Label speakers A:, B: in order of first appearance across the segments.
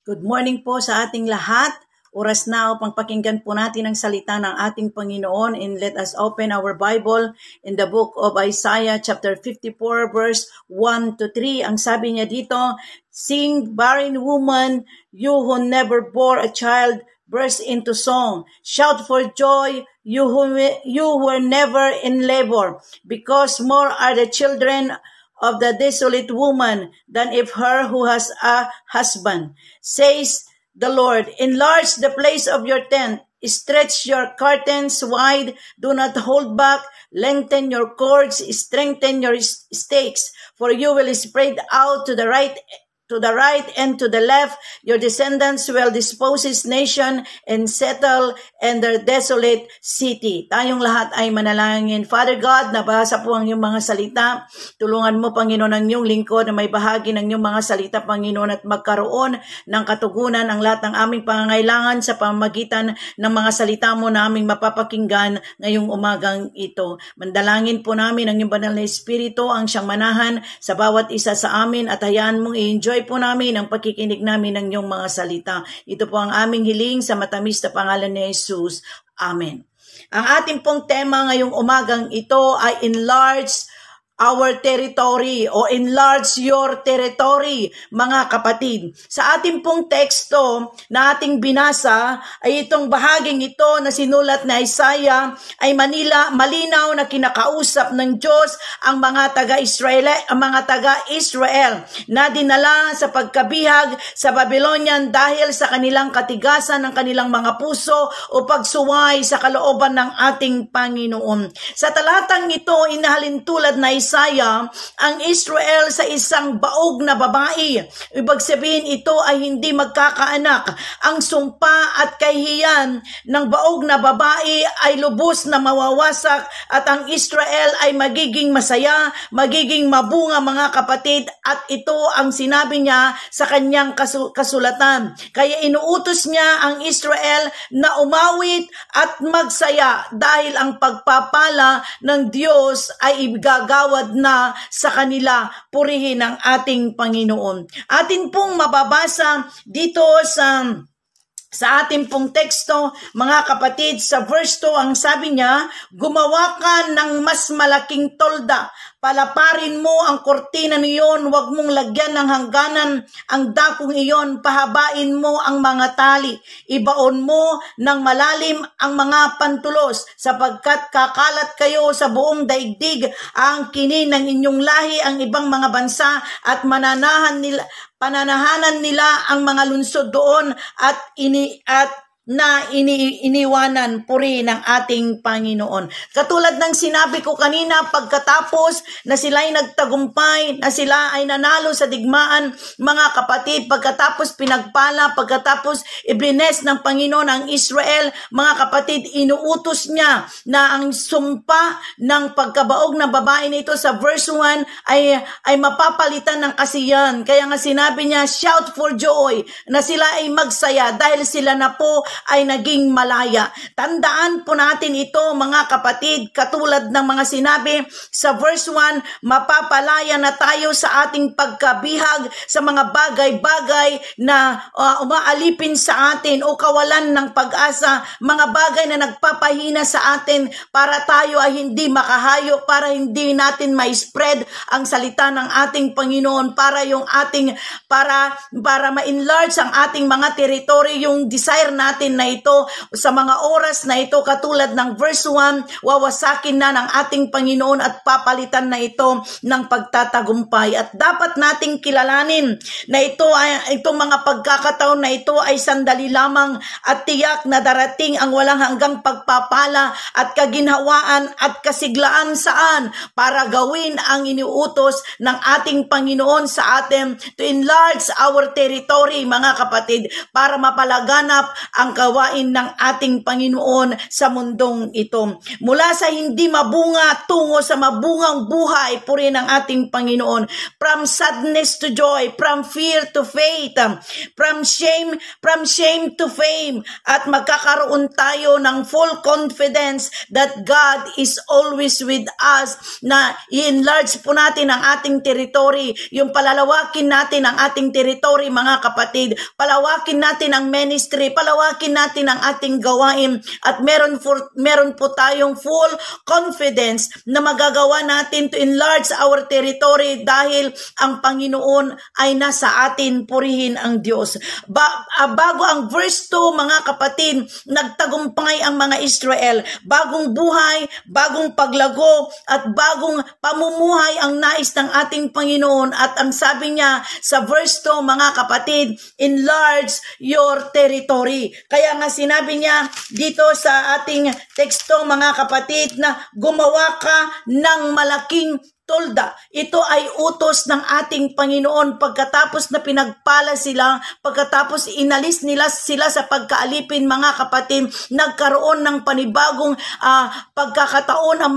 A: Good morning po sa ating lahat. Oras na upang pakinggan po natin ang salita ng ating Panginoon, and let us open our Bible in the book of Isaiah chapter 54 verse 1 to 3. Ang sabi niya dito, "Sing, barren woman, you who never bore a child, burst into song. Shout for joy, you who were never in labor, because more are the children of the desolate woman than if her who has a husband. Says the Lord, enlarge the place of your tent, stretch your curtains wide, do not hold back, lengthen your cords, strengthen your stakes, for you will spread out to the right and to the left. Your descendants will dispose his nation and settle in their desolate city." Tayong lahat ay manalangin. Father God, nabasa po ang iyong mga salita. Tulungan mo, Panginoon, ang iyong lingkod na may bahagi ng iyong mga salita, Panginoon, at magkaroon ng katugunan ang lahat ng aming pangangailangan sa pamamagitan ng mga salita mo na aming mapapakinggan ngayong umagang ito. Mandalangin po namin ang iyong banal na Espiritu ang siyang manahan sa bawat isa sa amin, at hayaan mong i-enjoy po namin ang pakikinig namin ng iyong mga salita. Ito po ang aming hiling sa matamis na pangalan ni Jesus. Amen. Ang ating pong tema ngayong umagang ito ay enlarge our territory o enlarge your territory, mga kapatid. Sa ating pong teksto na ating binasa ay itong bahaging ito na sinulat na Isaiah ay malinaw na kinakausap ng Diyos ang mga taga-Israel na dinala sa pagkabihag sa Babylonian dahil sa kanilang katigasan ng kanilang mga puso o pagsuway sa kalooban ng ating Panginoon. Sa talatang ito, inahalintulad na Isaiah ang Israel sa isang baog na babae. Ibig sabihin, ito ay hindi magkakaanak. Ang sumpa at kahihiyan ng baog na babae ay lubos na mawawasak, at ang Israel ay magiging masaya, magiging mabunga, mga kapatid, at ito ang sinabi niya sa kanyang kasulatan. Kaya inuutos niya ang Israel na umawit at magsaya dahil ang pagpapala ng Diyos ay igagawad na sa kanila. Purihin ang ating Panginoon. Atin pong mababasa dito sa ating pong teksto, mga kapatid, sa verse 2, ang sabi niya, "Gumawa ka ng mas malaking tolda. Palaparin mo ang kortina niyon, huwag mong lagyan ng hangganan ang dakong iyon, pahabain mo ang mga tali, ibaon mo ng malalim ang mga pantulos, sapagkat kakalat kayo sa buong daigdig, ang kinin ng inyong lahi ang ibang mga bansa, at pananahanan nila ang mga lungsod doon, at iniwanan. Puri ng ating Panginoon. Katulad ng sinabi ko kanina, pagkatapos na sila ay nagtagumpay, na sila ay nanalo sa digmaan, mga kapatid, pagkatapos pinagpala, pagkatapos iblines ng Panginoon ang Israel, mga kapatid, inuutos niya na ang sumpa ng pagkabaog ng babae nito sa verse 1 ay mapapalitan ng kasiyahan. Kaya nga sinabi niya, shout for joy, na sila ay magsaya dahil sila na po ay naging malaya. Tandaan po natin ito, mga kapatid, katulad ng mga sinabi sa verse 1, mapapalaya na tayo sa ating pagkabihag sa mga bagay-bagay na umaalipin sa atin o kawalan ng pag-asa, mga bagay na nagpapahina sa atin para tayo ay hindi makahayo, para hindi natin ma-spread ang salita ng ating Panginoon, para ma-enlarge ang ating mga territory, yung desire natin na ito sa mga oras na ito, katulad ng verse 1, wawasakin na ng ating Panginoon at papalitan na ito ng pagtatagumpay. At dapat nating kilalanin na itong mga pagkakataon na ito ay sandali lamang, at tiyak na darating ang walang hanggang pagpapala at kaginhawaan at kasiglaan saan para gawin ang iniutos ng ating Panginoon sa atin, to enlarge our territory, mga kapatid, para mapalaganap ang ang gawain ng ating Panginoon sa mundong ito. Mula sa hindi mabunga tungo sa mabungang buhay, purihin ang ating Panginoon. From sadness to joy, from fear to faith, from shame to fame, at magkakaroon tayo ng full confidence that God is always with us, na i-enlarge po natin ang ating territory, yung palalawakin natin ang ating territory, mga kapatid, palawakin natin ang ministry, palawakin natin ang ating gawain, at meron po tayong full confidence na magagawa natin to enlarge our territory dahil ang Panginoon ay nasa atin. Purihin ang Diyos. Bago ang verse 2, mga kapatid, nagtagumpay ang mga Israel. Bagong buhay, bagong paglago, at bagong pamumuhay ang nais ng ating Panginoon. At ang sabi niya sa verse 2, mga kapatid, enlarge your territory. Kaya nga sinabi niya dito sa ating teksto, mga kapatid, na gumawa ka ng malaking tulda. Ito ay utos ng ating Panginoon pagkatapos na pinagpala sila, pagkatapos inalis nila sila sa pagkaalipin, mga kapatid, nagkaroon ng panibagong pagkakataon ang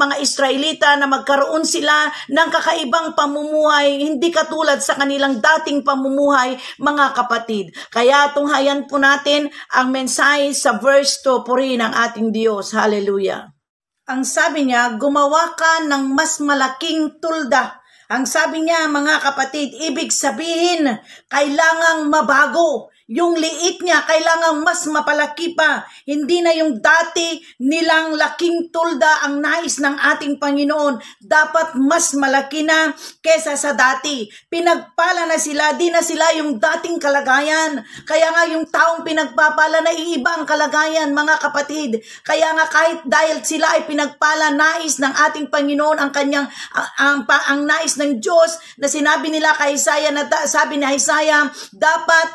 A: mga Israelita na magkaroon sila ng kakaibang pamumuhay, hindi katulad sa kanilang dating pamumuhay, mga kapatid. Kaya tunghayan po natin ang mensahe sa verse 2, purihin ang ating Diyos. Hallelujah. Ang sabi niya, gumawa ka ng mas malaking tulda. Ang sabi niya, mga kapatid, ibig sabihin, kailangang mabago. Yung liit niya, kailangang mas mapalaki pa. Hindi na yung dati nilang laking tulda ang nais ng ating Panginoon. Dapat mas malaki na kesa sa dati. Pinagpala na sila, di na sila yung dating kalagayan. Kaya nga yung taong pinagpapala na iiba ang kalagayan, mga kapatid. Kaya nga kahit dahil sila ay pinagpala, nais ng ating Panginoon ang kanyang, ang nais ng Diyos na sinabi nila kay Isaiah, na sabi ni Isaiah, dapat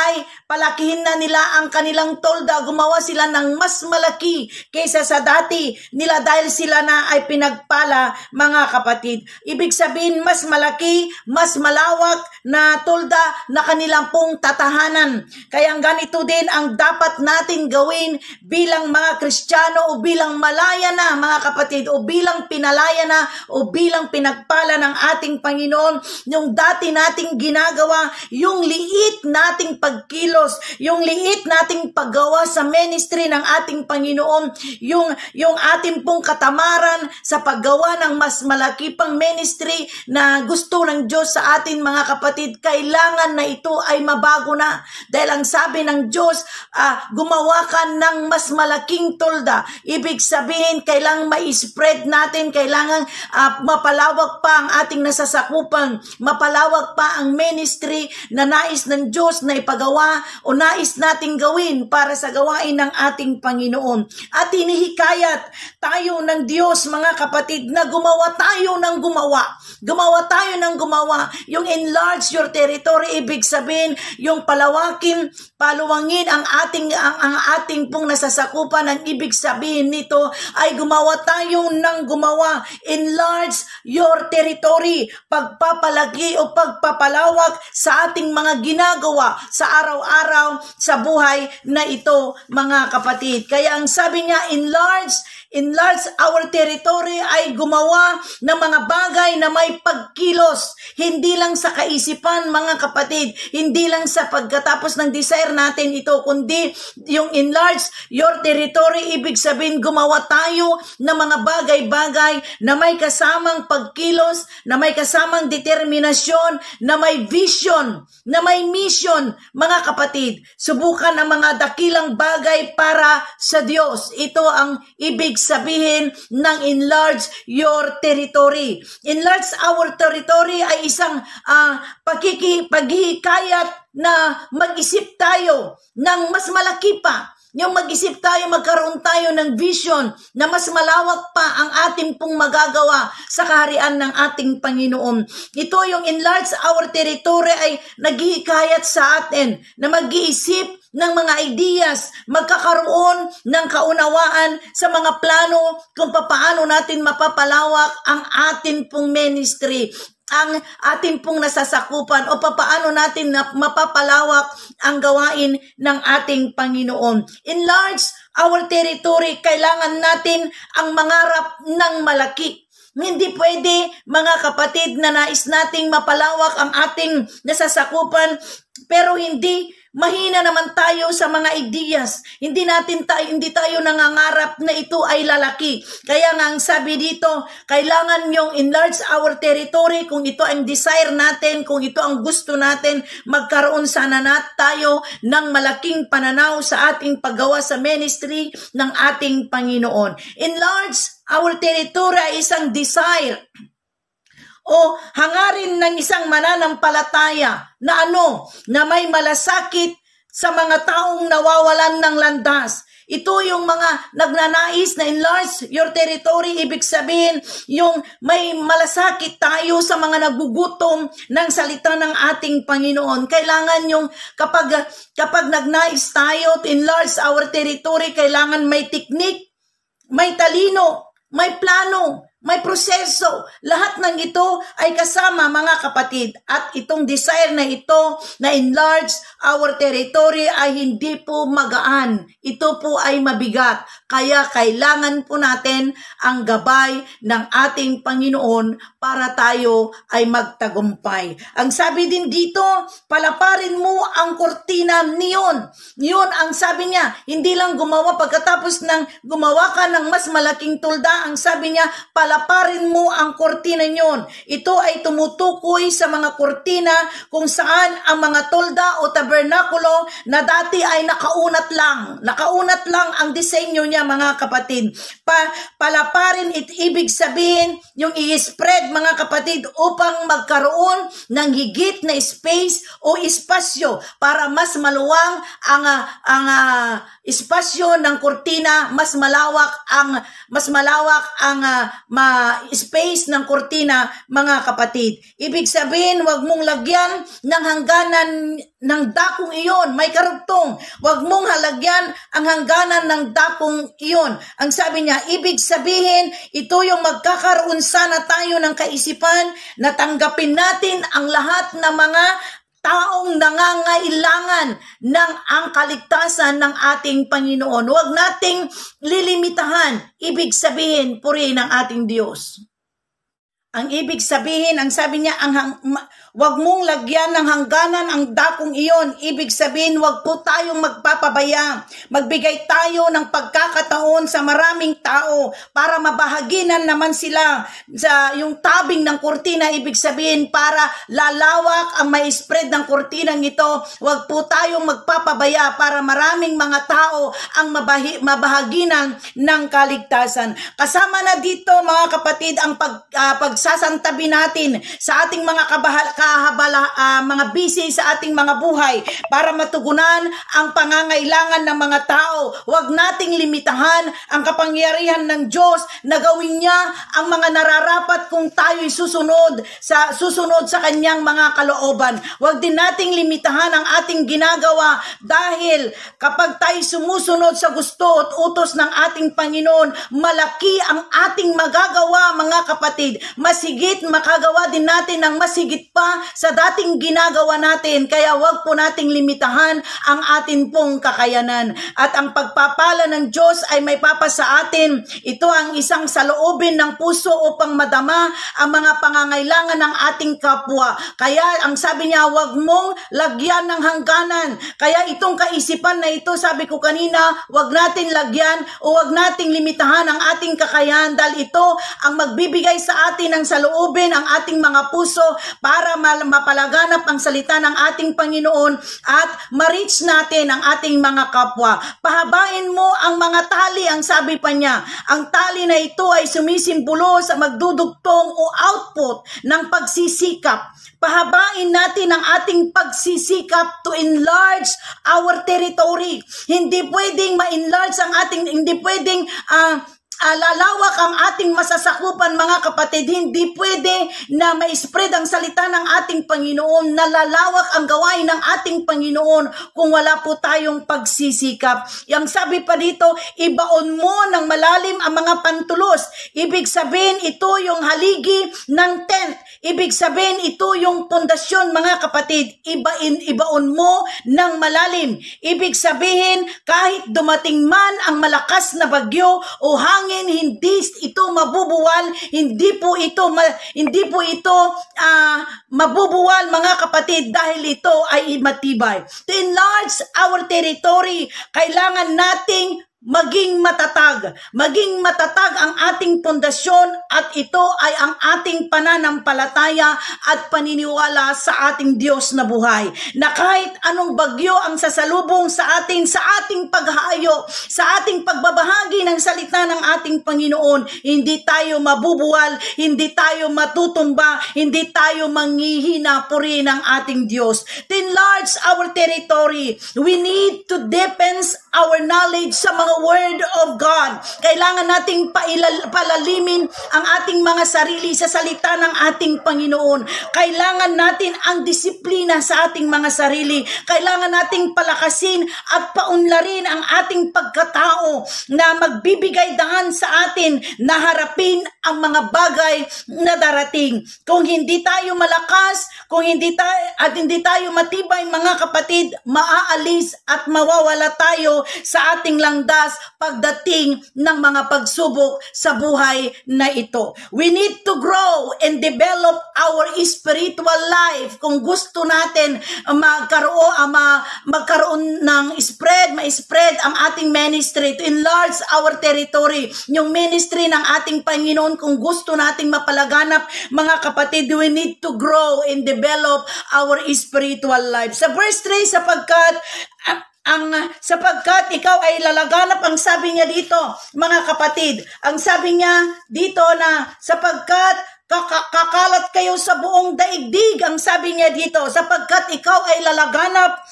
A: ay palakihin na nila ang kanilang tolda, gumawa sila ng mas malaki kaysa sa dati nila dahil sila na ay pinagpala, mga kapatid. Ibig sabihin, mas malaki, mas malawak na tolda na kanilang pong tatahanan. Kaya ganito din ang dapat natin gawin bilang mga Kristiyano o bilang malaya na, mga kapatid, o bilang pinalaya na o bilang pinagpala ng ating Panginoon. Yung dati nating ginagawa, yung liit nating pagkilos, yung liit nating paggawa sa ministry ng ating Panginoon, yung ating pong katamaran sa paggawa ng mas malaki pang ministry na gusto ng Diyos sa atin, mga kapatid, kailangan na ito ay mabago na. Dahil ang sabi ng Diyos, gumawa ka ng mas malaking tolda. Ibig sabihin, kailangan ma-spread natin, kailangan mapalawak pa ang ating nasasakupan, mapalawak pa ang ministry na nais ng Diyos na ipagawa o nais nating gawin para sa gawain ng ating Panginoon. At hinihikayat tayo ng Diyos, mga kapatid, na gumawa tayo ng gumawa. Gumawa tayo ng gumawa. Yung enlarge your territory, ibig sabihin, yung paluwangin ang ating pong nasasakupan. Ang ibig sabihin nito ay gumawa tayo ng gumawa. Enlarge your territory. Pagpapalagi o pagpapalawak sa ating mga ginagawa sa araw-araw sa buhay na ito, mga kapatid. Kaya ang sabi niya, enlarge our territory ay gumawa ng mga bagay na may pagkilos. Hindi lang sa kaisipan, mga kapatid. Hindi lang sa pagkatapos ng desire natin ito, kundi yung enlarge your territory, ibig sabihin gumawa tayo ng mga bagay-bagay na may kasamang pagkilos, na may kasamang determinasyon, na may vision, na may mission, mga kapatid. Subukan ang mga dakilang bagay para sa Diyos. Ito ang ibig sabihin ng enlarge your territory. Enlarge our territory ay isang paghihikayat na mag-isip tayo ng mas malaki pa. Yung mag-isip tayo, magkaroon tayo ng vision na mas malawak pa ang ating pong magagawa sa kaharian ng ating Panginoon. Ito yung enlarge our territory ay naghihikayat sa atin na mag-iisip ng mga ideas, magkakaroon ng kaunawaan sa mga plano kung paano natin mapapalawak ang ating pong ministry. ang ating pong nasasakupan o papaano natin na mapapalawak ang gawain ng ating Panginoon. Enlarge our territory. Kailangan natin ang mangarap ng malaki. Hindi pwede, mga kapatid, na nais nating mapalawak ang ating nasasakupan pero mahina naman tayo sa mga ideas. Hindi tayo nangangarap na ito ay lalaki. Kaya nga ang sabi dito, kailangan yung enlarge our territory. Kung ito ang desire natin, kung ito ang gusto natin, magkaroon sana tayo ng malaking pananaw sa ating paggawa sa ministry ng ating Panginoon. Enlarge our territory ay isang desire o hangarin ng isang mananampalataya na na may malasakit sa mga taong nawawalan ng landas. Ito yung mga nagnanais na enlarge your territory. Ibig sabihin, yung may malasakit tayo sa mga nagugutom ng salita ng ating Panginoon. Kailangan yung kapag nagnais tayo to enlarge our territory, kailangan may technique, may talino, may plano, may proseso. Lahat ng ito ay kasama, mga kapatid. At itong desire na ito na enlarge our territory ay hindi po magaan. Ito po ay mabigat. Kaya kailangan po natin ang gabay ng ating Panginoon para tayo ay magtagumpay. Ang sabi din dito, palaparin mo ang kortina niyon. Yun ang sabi niya. Hindi lang gumawa pagkatapos ng gumawa ka ng mas malaking tulda. Ang sabi niya, palaparin mo ang kortina niyon. Ito ay tumutukoy sa mga kortina kung saan ang mga tolda o tabernakulo na dati ay nakaunat lang. Nakaunat lang ang disenyo niya, mga kapatid. Palaparin, ibig sabihin yung i-spread, mga kapatid, upang magkaroon ng higit na space o espasyo para mas maluwang ang espasyo ng kortina, mas malawak ang space ng kortina, mga kapatid. Ibig sabihin, wag mong lagyan ng hangganan ng dakong iyon, may karugtong. Wag mong halagyan ang hangganan ng dakong iyon. Ang sabi niya, ibig sabihin, ito yung magkakaroon sana tayo ng kaisipan na tanggapin natin ang lahat ng mga taong nangangailangan ng ang kaligtasan ng ating Panginoon. Huwag nating lilimitahan. Ibig sabihin, purihin ang ating Diyos. Ang ibig sabihin, ang sabi niya, wag mong lagyan ng hangganan ang dakong iyon. Ibig sabihin, wag po tayong magpapabaya. Magbigay tayo ng pagkakataon sa maraming tao para mabahaginan naman sila sa yung tabing ng kortina. Ibig sabihin, para lalawak ang may spread ng kortinang ito. Wag po tayong magpapabaya para maraming mga tao ang mabahaginan ng kaligtasan. Kasama na dito, mga kapatid, ang pagsasantabi natin sa ating mga mga busy sa ating mga buhay para matugunan ang pangangailangan ng mga tao. Huwag nating limitahan ang kapangyarihan ng Diyos na gawin niya ang mga nararapat kung tayo'y susunod sa kanyang mga kalooban. Huwag din nating limitahan ang ating ginagawa dahil kapag tayo sumusunod sa gusto at utos ng ating Panginoon, malaki ang ating magagawa, mga kapatid. Masigit, makagawa din natin ng masigit pa sa dating ginagawa natin. Kaya wag po nating limitahan ang atin pong kakayanan. At ang pagpapala ng Diyos ay may papa sa atin. Ito ang isang saloobin ng puso upang madama ang mga pangangailangan ng ating kapwa. Kaya ang sabi niya, wag mong lagyan ng hangganan. Kaya itong kaisipan na ito, sabi ko kanina, wag natin lagyan o wag nating limitahan ang ating kakayahan dahil ito ang magbibigay sa atin ng saloobin ang ating mga puso para mapalaganap ang salita ng ating Panginoon at ma-reach natin ang ating mga kapwa. Pahabain mo ang mga tali, ang sabi pa niya. Ang tali na ito ay sumisimbolo sa magdudugtong o output ng pagsisikap. Pahabain natin ang ating pagsisikap to enlarge our territory. Hindi pwedeng ma-enlarge ang ating, hindi pwedeng lalawak ang ating masasakupan, mga kapatid. Hindi pwede na ma-spread ang salita ng ating Panginoon, na lalawak ang gawain ng ating Panginoon kung wala po tayong pagsisikap. Yang sabi pa dito, ibaon mo ng malalim ang mga pantulos. Ibig sabihin, ito yung haligi ng tent. Ibig sabihin, ito yung pundasyon, mga kapatid. Ibaon mo ng malalim. Ibig sabihin, kahit dumating man ang malakas na bagyo o hangin, hindi ito mabubuwal, hindi po ito mabubuwal, mga kapatid, dahil ito ay matibay. To enlarge our territory, kailangan nating maging matatag ang ating pundasyon, at ito ay ang ating pananampalataya at paniniwala sa ating Diyos na buhay, na kahit anong bagyo ang sasalubong sa ating paghahayo, sa ating pagbabahagi ng salita ng ating Panginoon, hindi tayo mabubuwal, hindi tayo matutumba, hindi tayo manghihina. Purihin ang ating Diyos. To enlarge our territory, we need to deepen our knowledge sa mga Word of God. Kailangan nating palalimin ang ating mga sarili sa salita ng ating Panginoon. Kailangan natin ang disiplina sa ating mga sarili. Kailangan nating palakasin at paunlarin ang ating pagkatao na magbibigay daan sa atin na harapin ang mga bagay na darating. Kung hindi tayo malakas, kung hindi tayo matibay, mga kapatid, maaalis at mawawala tayo sa ating landas pagdating ng mga pagsubok sa buhay na ito. We need to grow and develop our spiritual life. Kung gusto natin magkaroon ng ma-spread ang ating ministry, to enlarge our territory, yung ministry ng ating Panginoon, kung gusto nating mapalaganap, mga kapatid, we need to grow and develop our spiritual life. Sa verse 3, sapagkat ikaw ay lalaganap, ang sabi niya dito, mga kapatid, ang sabi niya dito na sapagkat kakalat kayo sa buong daigdig, ang sabi niya dito, sapagkat ikaw ay lalaganap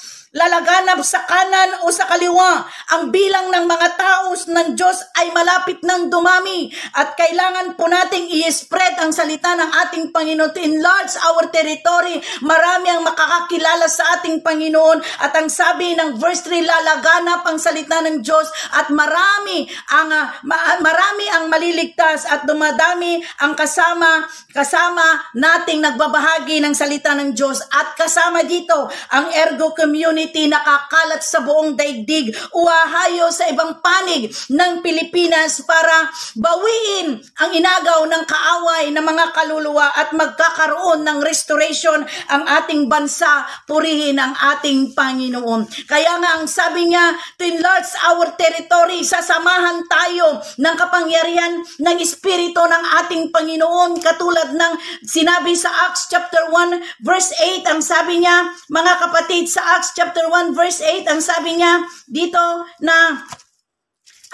A: sa kanan o sa kaliwa. Ang bilang ng mga tao ng Diyos ay malapit ng dumami, at kailangan po nating i-spread ang salita ng ating Panginoon, to enlarge our territory. Marami ang makakakilala sa ating Panginoon, at ang sabi ng verse 3, lalaganap ang salita ng Diyos, at marami ang maliligtas, at dumadami ang kasama nating nagbabahagi ng salita ng Diyos, at kasama dito ang Ergo Community, nakakalat sa buong daigdig, uhahayo sa ibang panig ng Pilipinas para bawiin ang inagaw ng kaaway ng mga kaluluwa, at magkakaroon ng restoration ang ating bansa. Purihin ang ating Panginoon. Kaya nga ang sabi niya, to enlarge our territory, sasamahan tayo ng kapangyarihan ng Espiritu ng ating Panginoon, katulad ng sinabi sa Acts chapter 1 verse 8. Ang sabi niya, mga kapatid, sa Acts chapter 1 verse 8, ang sabi niya dito na,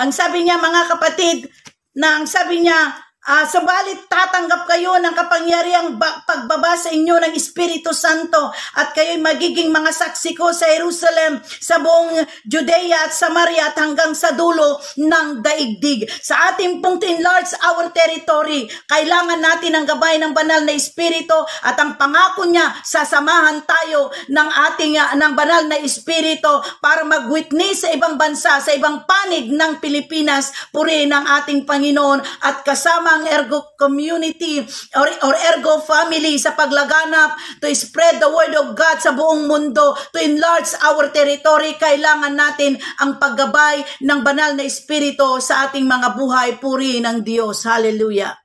A: ang sabi niya, mga kapatid, na ang sabi niya, subalit tatanggap kayo ng kapangyarihang pagbaba sa inyo ng Espiritu Santo, at kayo'y magiging mga saksi ko sa Jerusalem, sa buong Judea at Samaria, at hanggang sa dulo ng daigdig. Sa ating pong to enlarge our territory, kailangan natin ang gabay ng banal na Espiritu, at ang pangako niya, sasamahan tayo ng banal na Espiritu para mag-witness sa ibang bansa, sa ibang panig ng Pilipinas. Purihin ang ating Panginoon, at kasama ang Ergo Community or Ergo Family sa paglaganap to spread the Word of God sa buong mundo, to enlarge our territory. Kailangan natin ang paggabay ng banal na Espiritu sa ating mga buhay. Purihin ang Diyos. Hallelujah.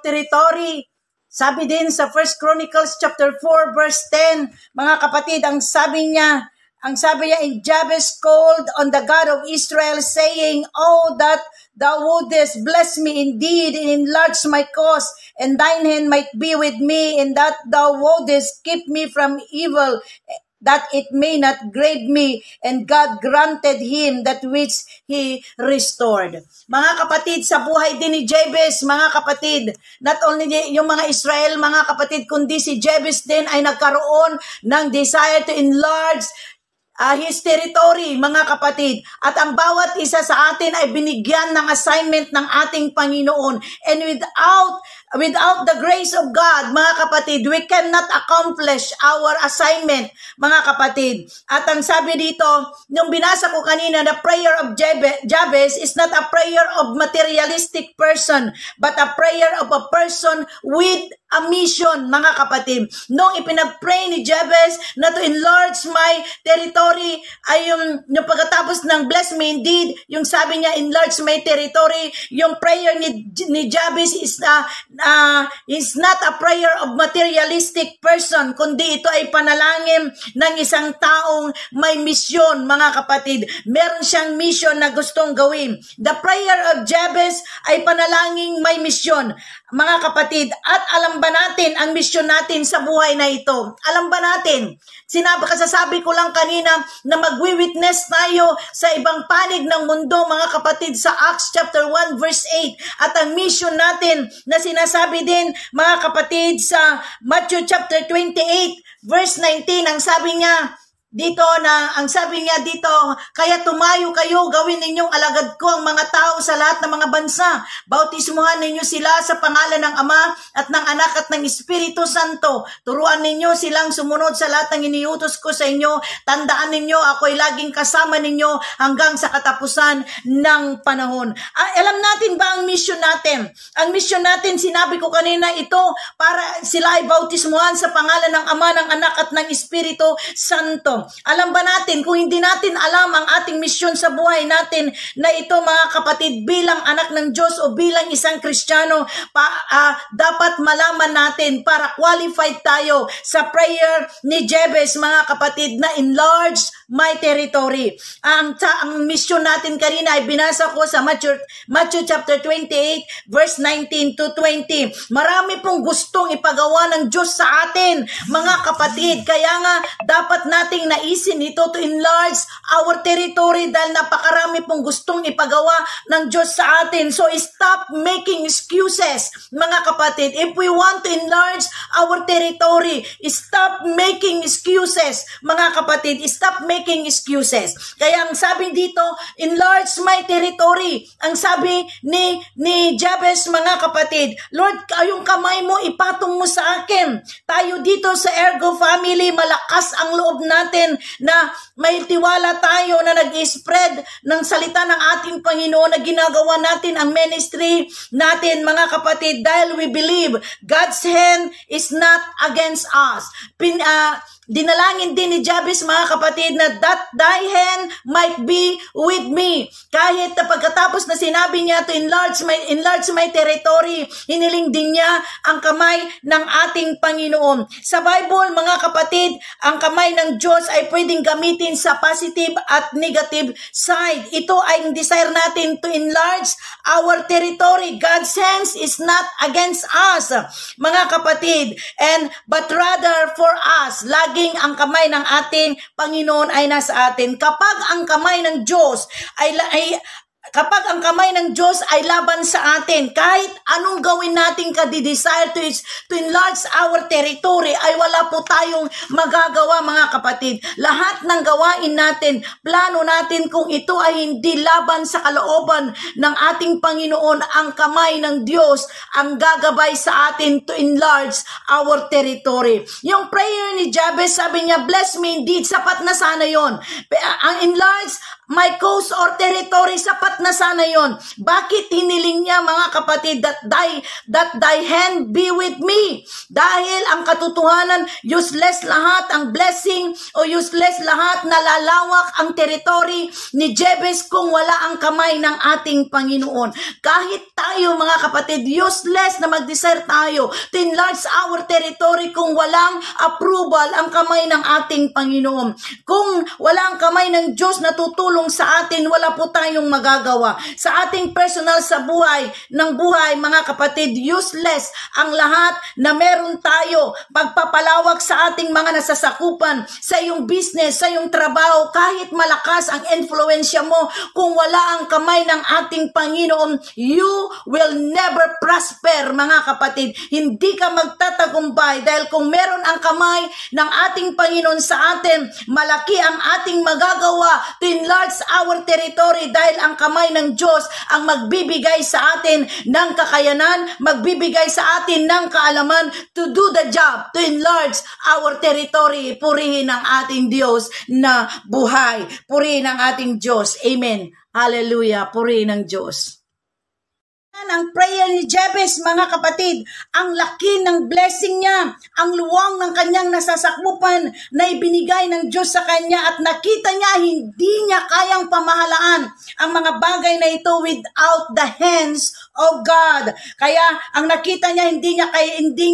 A: Territory, sabi din sa 1 Chronicles chapter 4 verse 10, mga kapatid, ang sabi niya, and Jabez called on the God of Israel, saying, "Oh, that thou wouldest bless me indeed, and enlarge my cause, and thine hand might be with me, and that thou wouldest keep me from evil, that it may not grave me." And God granted him that which he restored. Mga kapatid, sa buhay din ni Jabez, mga kapatid, not only yung mga Israel, mga kapatid, kundi si Jabez din ay nagkaroon ng desire to enlarge His territory, mga kapatid. At ang bawat isa sa atin ay binigyan ng assignment ng ating Panginoon. And without the grace of God, mga kapatid, we cannot accomplish our assignment, mga kapatid. At ang sabi dito, nung binasa ko kanina, the prayer of Jabez is not a prayer of materialistic person, but a prayer of a person with a mission, mga kapatid. Nung ipinag-pray ni Jabez na to enlarge my territory, ay yung pagkatapos ng bless me indeed, yung sabi niya, enlarge my territory, yung prayer ni Jabez is not a prayer of materialistic person, kundi ito ay panalangin ng isang taong may misyon, mga kapatid. Meron siyang mission na gustong gawin. The prayer of Jabez ay panalangin may misyon, mga kapatid. At alam ba natin ang misyon natin sa buhay na ito? Alam ba natin? Kasasabi ko lang kanina na magwi-witness tayo sa ibang panig ng mundo, mga kapatid, sa Acts chapter 1 verse 8. At ang mission natin na sinasabi din, mga kapatid, sa Matthew chapter 28 verse 19, ang sabi niya dito, kaya tumayo kayo, gawin ninyong alagad ko ang mga tao sa lahat ng mga bansa. Bautismuhan ninyo sila sa pangalan ng Ama at ng Anak at ng Espiritu Santo. Turuan ninyo silang sumunod sa lahat ng iniutos ko sa inyo. Tandaan ninyo, ako'y laging kasama ninyo hanggang sa katapusan ng panahon. Alam natin ba ang mission natin? Ang mission natin, sinabi ko kanina, ito para sila ay bautismuhan sa pangalan ng Ama, ng Anak at ng Espiritu Santo. Alam ba natin, kung hindi natin alam ang ating misyon sa buhay natin na ito, mga kapatid, bilang anak ng Diyos o bilang isang Kristiyano, dapat malaman natin para qualified tayo sa prayer ni Jabez, mga kapatid, na enlarge my territory. Ang misyon natin kanina ay binasa ko sa Matthew chapter 28 verse 19 to 20. Marami pong gustong ipagawa ng Diyos sa atin, mga kapatid. Kaya nga, dapat nating naisin ito to enlarge our territory dahil napakarami pong gustong ipagawa ng Diyos sa atin. So stop making excuses, mga kapatid. If we want to enlarge our territory, stop making excuses, mga kapatid. Stop making excuses. Kaya ang sabi dito, enlarge my territory. Ang sabi ni Jabez, mga kapatid, Lord, yung kamay mo, ipatong mo sa akin. Tayo dito sa Ergo family, malakas ang loob natin na may tiwala tayo na nag-spread ng salita ng ating Panginoon, na ginagawa natin ang ministry natin, mga kapatid, dahil we believe God's hand is not against us. Dinalangin din ni Jabez, mga kapatid, na that thy hand might be with me. Kahit na pagkatapos na sinabi niya to enlarge my territory, hiniling din niya ang kamay ng ating Panginoon. Sa Bible, mga kapatid, ang kamay ng Diyos ay pwedeng gamitin sa positive at negative side. Ito ay desire natin to enlarge our territory. God's hands is not against us, mga kapatid, but rather for us. Laging ang kamay ng ating Panginoon ay nasa atin. Kapag ang kamay ng Diyos ay laban sa atin, kahit anong gawin natin desire to enlarge our territory, ay wala po tayong magagawa, mga kapatid. Lahat ng gawain natin, plano natin, kung ito ay hindi laban sa kalooban ng ating Panginoon, ang kamay ng Diyos ang gagabay sa atin to enlarge our territory. Yung prayer ni Jabez, sabi niya, bless me indeed, sapat na sana yon. Ang enlarge my coast or territory, sapat na sana yon. Bakit hiniling niya, mga kapatid, that thy hand be with me? Dahil ang katotohanan, useless lahat ang blessing o useless lahat na lalawak ang territory ni Jabez kung wala ang kamay ng ating Panginoon. Kahit tayo, mga kapatid, useless na mag-desire tayo to enlarge our territory kung walang approval ang kamay ng ating Panginoon. Kung wala ang kamay ng Diyos na tutulong tutulong sa atin, wala po tayong magagawa. Sa ating personal sa buhay, mga kapatid, useless ang lahat na meron tayo. Pagpapalawak sa ating mga nasasakupan, sa iyong business, sa iyong trabaho, kahit malakas ang influensya mo, kung wala ang kamay ng ating Panginoon, you will never prosper, mga kapatid. Hindi ka magtatagumpay dahil kung meron ang kamay ng ating Panginoon sa atin, malaki ang ating magagawa to enlarge our territory dahil ang kamay ng Diyos ang magbibigay sa atin ng kakayanan, magbibigay sa atin ng kaalaman to do the job, to enlarge our territory. Purihin ang ating Diyos na buhay. Purihin ang ating Diyos. Amen. Hallelujah. Purihin ang Diyos. Ang prayer ni Jabez, mga kapatid, ang laki ng blessing niya, ang luwang ng kanyang nasasakupan na ibinigay ng Diyos sa kanya at nakita niya hindi niya kayang pamahalaan ang mga bagay na ito without the hands of God. Kaya ang nakita niya hindi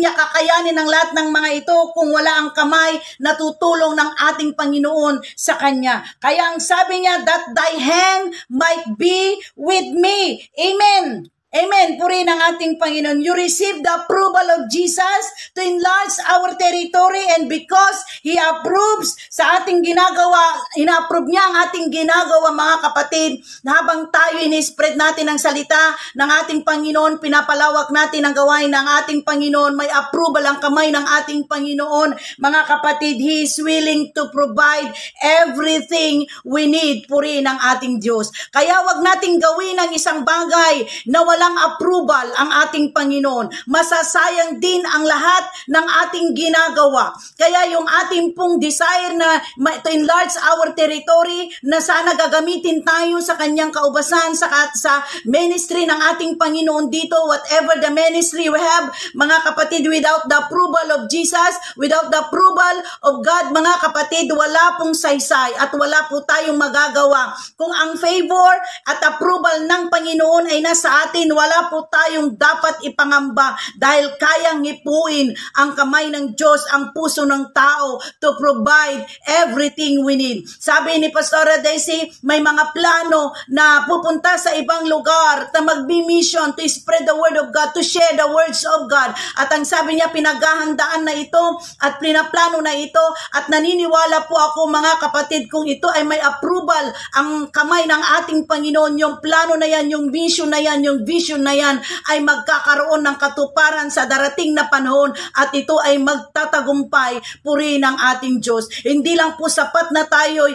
A: niya kakayanin ang lahat ng mga ito kung wala ang kamay na tutulong ng ating Panginoon sa kanya. Kaya ang sabi niya, that thy hand might be with me. Amen. Amen. Purihin ang ating Panginoon. You receive the approval of Jesus to enlarge our territory, and because He approves sa ating ginagawa, ina-approve niya ang ating ginagawa, mga kapatid, na habang tayo in-spread natin ang salita ng ating Panginoon, pinapalawak natin ang gawain ng ating Panginoon, may approval ang kamay ng ating Panginoon. Mga kapatid, He is willing to provide everything we need. Purihin ang ating Diyos. Kaya wag nating gawin ang isang bagay na walang approval ang ating Panginoon. Masasayang din ang lahat ng ating ginagawa. Kaya yung ating pong desire na to enlarge our territory, na sana gagamitin tayo sa kanyang kaubasan, sa ministry ng ating Panginoon dito, whatever the ministry we have, mga kapatid, without the approval of Jesus, without the approval of God, mga kapatid, wala pong saysay at wala po tayong magagawa. Kung ang favor at approval ng Panginoon ay nasa atin, wala po tayong dapat ipangamba dahil kayang hipuin ang kamay ng Diyos ang puso ng tao to provide everything we need. Sabi ni Pastora Daisy, may mga plano na pupunta sa ibang lugar na magbi-mission to spread the word of God, to share the words of God. At ang sabi niya, pinaghahandaan na ito at pinaplano na ito, at naniniwala po ako, mga kapatid, kung ito ay may approval ang kamay ng ating Panginoon, yung plano na yan, yung vision na yan, yung vision na yan ay magkakaroon ng katuparan sa darating na panahon at ito ay magtatagumpay. Purihin ang ating Diyos. Hindi lang po sapat na tayo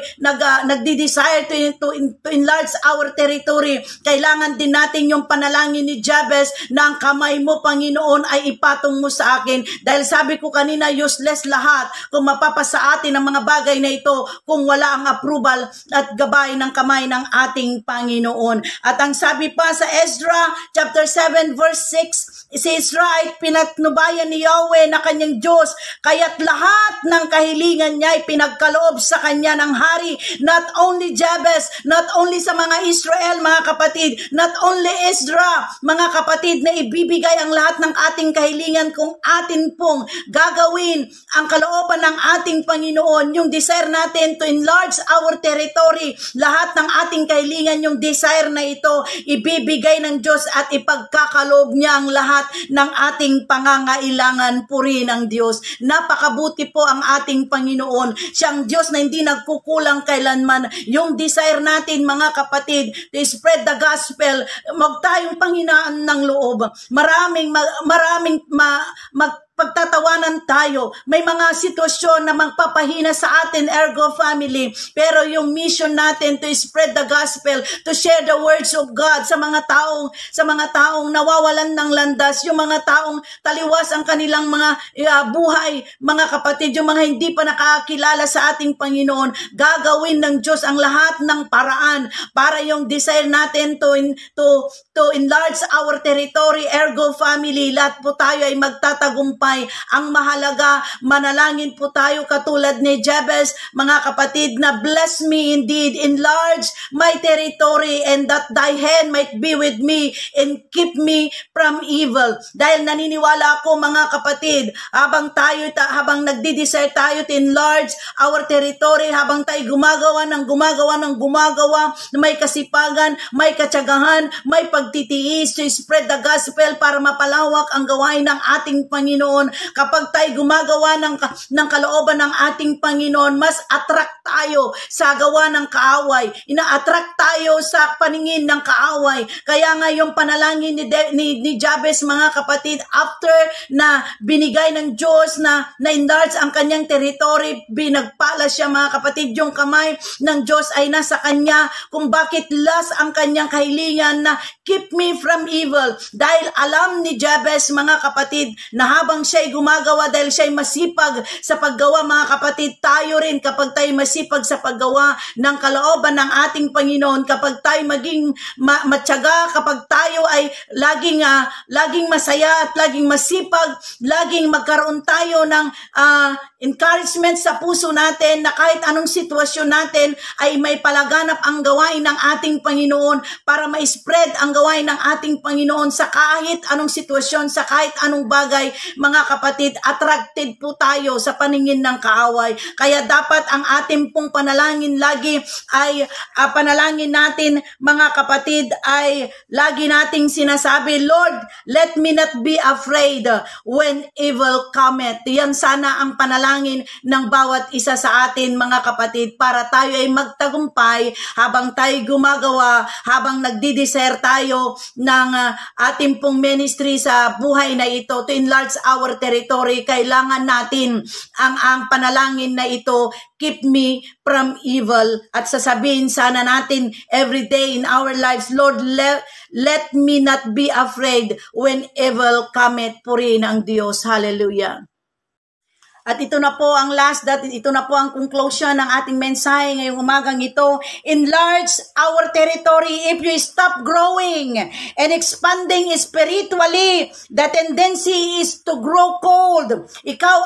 A: nagdi-desire to enlarge our territory. Kailangan din natin yung panalangin ni Jabez na ang kamay mo, Panginoon, ay ipatong mo sa akin. Dahil sabi ko kanina, useless lahat kung mapapasa atin ang mga bagay na ito kung wala ang approval at gabay ng kamay ng ating Panginoon. At ang sabi pa sa Ezra chapter 7 verse 6, si Israel pinatnubayan ni Yahweh na kanyang Diyos, kaya't lahat ng kahilingan niya ay pinagkaloob sa kanya ng hari. Not only Jabez, not only sa mga Israel, mga kapatid, not only Ezra, mga kapatid, na ibibigay ang lahat ng ating kahilingan kung atin pong gagawin ang kalooban ng ating Panginoon, yung desire natin to enlarge our territory, lahat ng ating kahilingan, yung desire na ito, ibibigay ng Diyos at ipagkakaloob niya ang lahat ng ating pangangailangan. Purihin ang Diyos. Napakabuti po ang ating Panginoon. Siyang Diyos na hindi nagkukulang kailanman. Yung desire natin, mga kapatid, to spread the gospel, wag tayong panghinaan ng loob. Maraming pagtatawanan tayo. May mga sitwasyon na magpapahina sa atin, Ergo family. Pero yung mission natin to spread the gospel, to share the words of God sa mga taong nawawalan ng landas, yung mga taong taliwas ang kanilang mga buhay, mga kapatid, yung mga hindi pa nakakilala sa ating Panginoon, gagawin ng Diyos ang lahat ng paraan para yung desire natin to enlarge our territory, Ergo family, lahat po tayo ay magtatagumpay tagumpay. Ang mahalaga, manalangin po tayo katulad ni Jabez, mga kapatid, na bless me indeed, enlarge my territory, and that thy hand might be with me and keep me from evil. Dahil naniniwala ako, mga kapatid, habang nagdi-desire tayo to enlarge our territory, habang tayo gumagawa, may kasipagan, may katsagahan, may pagtitiis to spread the gospel para mapalawak ang gawain ng ating Panginoon. Kapag tayo gumagawa ng kalooban ng ating Panginoon, mas attract tayo sa gawa ng kaaway. Ina-attract tayo sa paningin ng kaaway. Kaya nga yung panalangin ni Jabez, mga kapatid, after na binigay ng Diyos na enlarge ang kanyang territory, binagpala siya, mga kapatid. Yung kamay ng Diyos ay nasa kanya kung bakit last ang kanyang kahilingan na keep me from evil. Dahil alam ni Jabez, mga kapatid, na habang siya'y gumagawa, dahil siya'y masipag sa paggawa, mga kapatid, tayo rin kapag tayo masipag sa paggawa ng kalooban ng ating Panginoon, kapag tayo maging matyaga, kapag tayo ay laging masaya at laging masipag, laging magkaroon tayo ng encouragement sa puso natin na kahit anong sitwasyon natin ay may palaganap ang gawain ng ating Panginoon para ma-spread ang gawain ng ating Panginoon sa kahit anong sitwasyon, sa kahit anong bagay. Mga kapatid, attracted po tayo sa paningin ng kaaway. Kaya dapat ang ating pong panalangin lagi ay panalangin natin, mga kapatid, ay lagi nating sinasabi, Lord, let me not be afraid when evil cometh. Yan sana ang panalangin ng bawat isa sa atin, mga kapatid, para tayo ay magtagumpay habang tayo gumagawa, habang nagdi-desire tayo ng ating pong ministry sa buhay na ito to enlarge our territory. Kailangan natin ang panalangin na ito, keep me from evil, at sasabihin sana natin every day in our lives, Lord, let me not be afraid when evil cometh. Purihin ang Diyos. Hallelujah. At ito na po ang ito na po ang conclusion ng ating mensahe ngayong umagang ito. Enlarge our territory. If you stop growing and expanding spiritually, the tendency is to grow cold. Ikaw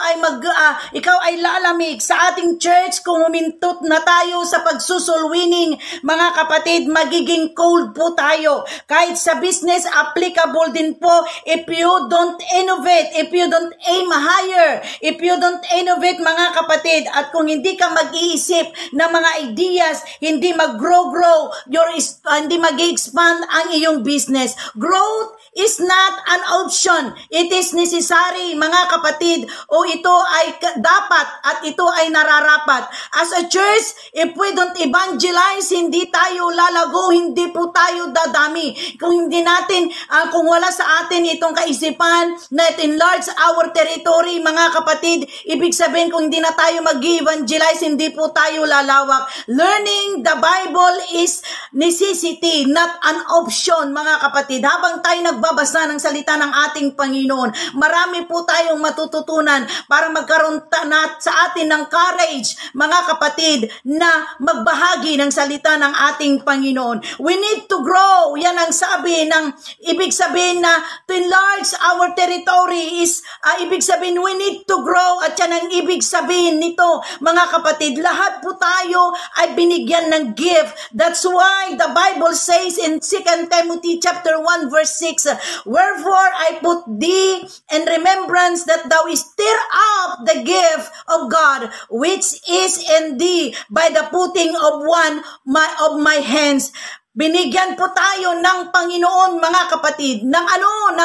A: ay lalamig. Sa ating church, kung humintot na tayo sa pagsusulwining, mga kapatid, magiging cold po tayo. Kahit sa business, applicable din po. If you don't innovate, if you don't aim higher, if you don't innovate, mga kapatid, at kung hindi ka mag-iisip ng mga ideas, hindi mag-grow, hindi mag-expand ang iyong business. Growth is not an option. It is necessary, mga kapatid, o ito ay dapat at ito ay nararapat. As a church, if we don't evangelize, hindi tayo lalago, hindi po tayo dadami. Kung hindi natin, kung wala sa atin itong kaisipan na enlarge our territory, mga kapatid, ibig sabihin kung hindi na tayo mag-evangelize, hindi po tayo lalawak. Learning the Bible is necessity, not an option, mga kapatid. Habang tayo nagbabasa ng salita ng ating Panginoon, marami po tayong matututunan para magkaroon sa atin ng courage, mga kapatid, na magbahagi ng salita ng ating Panginoon. We need to grow. Yan ang ibig sabihin na to enlarge our territory is, ibig sabihin we need to grow, at yan ang ibig sabihin nito, mga kapatid. Lahat po tayo ay binigyan ng gift. That's why the Bible says in 2 Timothy chapter 1 verse 6, wherefore I put thee in remembrance that thou stir up the gift of God which is in thee by the putting of one of my hands. Binigyan po tayo ng Panginoon, mga kapatid, ng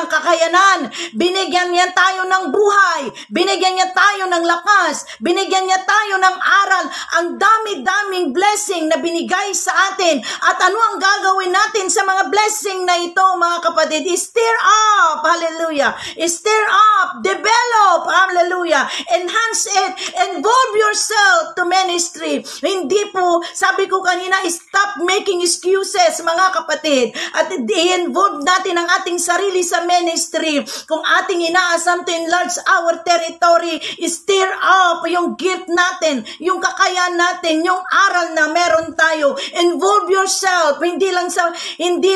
A: kakayanan. Binigyan niya tayo ng buhay. Binigyan niya tayo ng lakas. Binigyan niya tayo ng aral. Ang dami-daming blessing na binigay sa atin. At ano ang gagawin natin sa mga blessing na ito, mga kapatid? Stir up. Hallelujah. Stir up. Develop. Hallelujah. Enhance it. Involve yourself to ministry. Hindi po, sabi ko kanina, stop making excuses resources, mga kapatid, at i-involve natin ang ating sarili sa ministry. Kung ating inaasam to enlarge our territory, stir up yung gift natin, yung kakayahan natin, yung aral na meron tayo. Involve yourself, hindi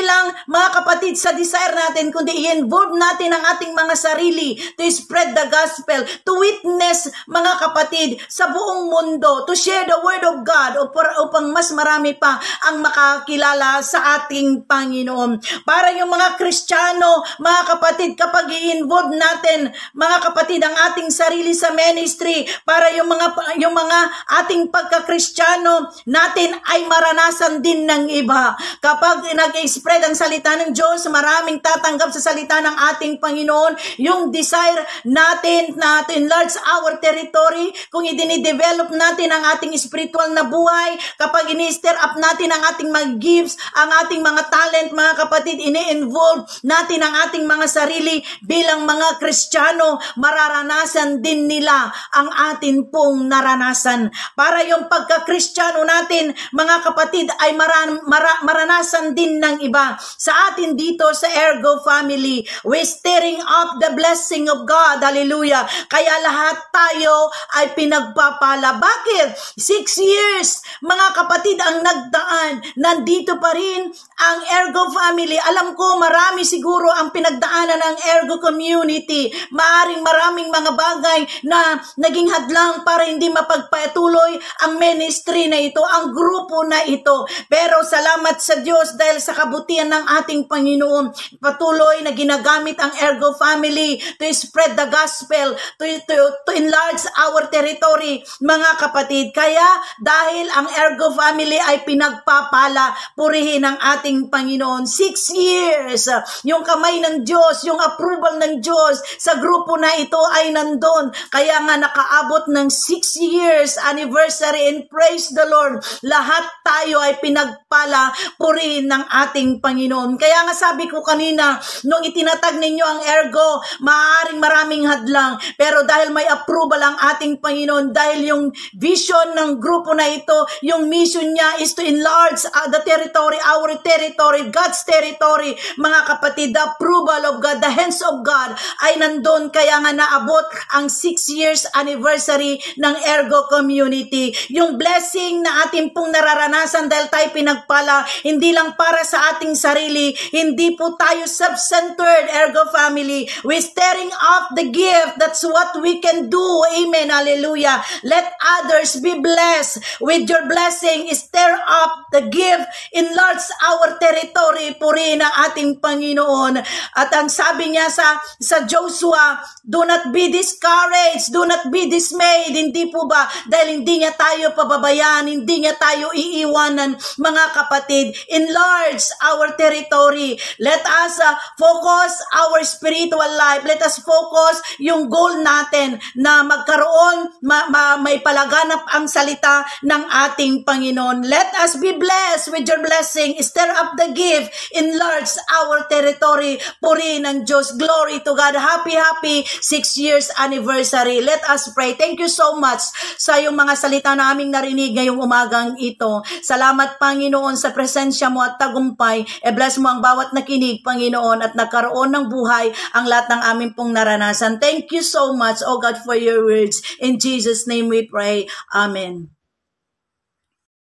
A: lang mga kapatid sa desire natin, kundi i-involve natin ang ating mga sarili to spread the gospel, to witness, mga kapatid, sa buong mundo, to share the word of God upang mas marami pa ang makakilala sa ating Panginoon. Para yung mga Kristiyano, mga kapatid, kapag i-involve natin, mga kapatid, ang ating sarili sa ministry, para yung mga ating pagka-Kristiyano natin ay maranasan din ng iba. Kapag nag-spread ang salita ng Diyos, maraming tatanggap sa salita ng ating Panginoon. Yung desire natin na to enlarge our territory, kung i-develop natin ang ating spiritual na buhay, kapag ini-stir up natin ang ating mga gifts, ang ating mga talent, mga kapatid, ini-involve natin ang ating mga sarili bilang mga Kristiyano, mararanasan din nila ang atin pong naranasan. Para yung pagka-Kristiyano natin, mga kapatid, ay maranasan din ng iba. Sa atin dito sa Ergo family, we stirring up the blessing of God. Hallelujah. Kaya lahat tayo ay pinagpapala. Bakit? 6 years, mga kapatid, ang nagdaan. Nandito pa rin ang Ergo family. Alam ko marami siguro ang pinagdaanan ng Ergo community. Maraming mga bagay na naging hadlang para hindi mapagpatuloy ang ministry na ito, ang grupo na ito. Pero salamat sa Diyos dahil sa kabutihan ng ating Panginoon, patuloy na ginagamit ang Ergo family to spread the gospel, to enlarge our territory, mga kapatid. Kaya dahil ang Ergo family ay pinagpapala, purihin ang ating Panginoon. 6 years, yung kamay ng Diyos, yung approval ng Diyos sa grupo na ito ay nandun. Kaya nga nakaabot ng 6 years anniversary, and praise the Lord, lahat tayo ay pinagpala, purihin ng ating Panginoon. Kaya nga sabi ko kanina, nung itinatag ninyo ang Ergo, maaaring maraming hadlang, pero dahil may approval ang ating Panginoon, dahil yung vision ng grupo na ito, yung mission niya is to enlarge the territory, our territory, God's territory, mga kapatid, the approval of God, the hands of God ay nandun. Kaya nga naabot ang 6 years anniversary ng Ergo community. Yung blessing na ating pong nararanasan dahil tayo pinagpala, hindi lang para sa ating sarili, hindi po tayo self-centered, Ergo family. We're stirring up the gift. That's what we can do. Amen. Hallelujah. Let others be blessed with your blessing. Stir up the gift. Enlarge our territory. Purihin ang ating Panginoon. At ang sabi niya sa Joshua, do not be discouraged. Do not be dismayed. Hindi po ba? Dahil hindi niya tayo pababayaan. Hindi niya tayo iiwanan, mga kapatid. Enlarge our territory. Let us focus our spiritual life. Let us focus yung goal natin na magkaroon, may palaganap ang salita ng ating Panginoon. Let us be blessed with your blessing. Stir up the gift. Enlarge our territory. Purihin ng Diyos. Glory to God. Happy 6 years anniversary. Let us pray. Thank you so much sa yung mga salita na aming narinig ngayong umagang ito. Salamat, Panginoon, sa presensya mo at tagumpay. E-bless mo ang bawat nakinig, Panginoon, at nagkaroon ng buhay ang lahat ng aming pong naranasan. Thank you so much, oh God, for your words. In Jesus' name we pray. Amen.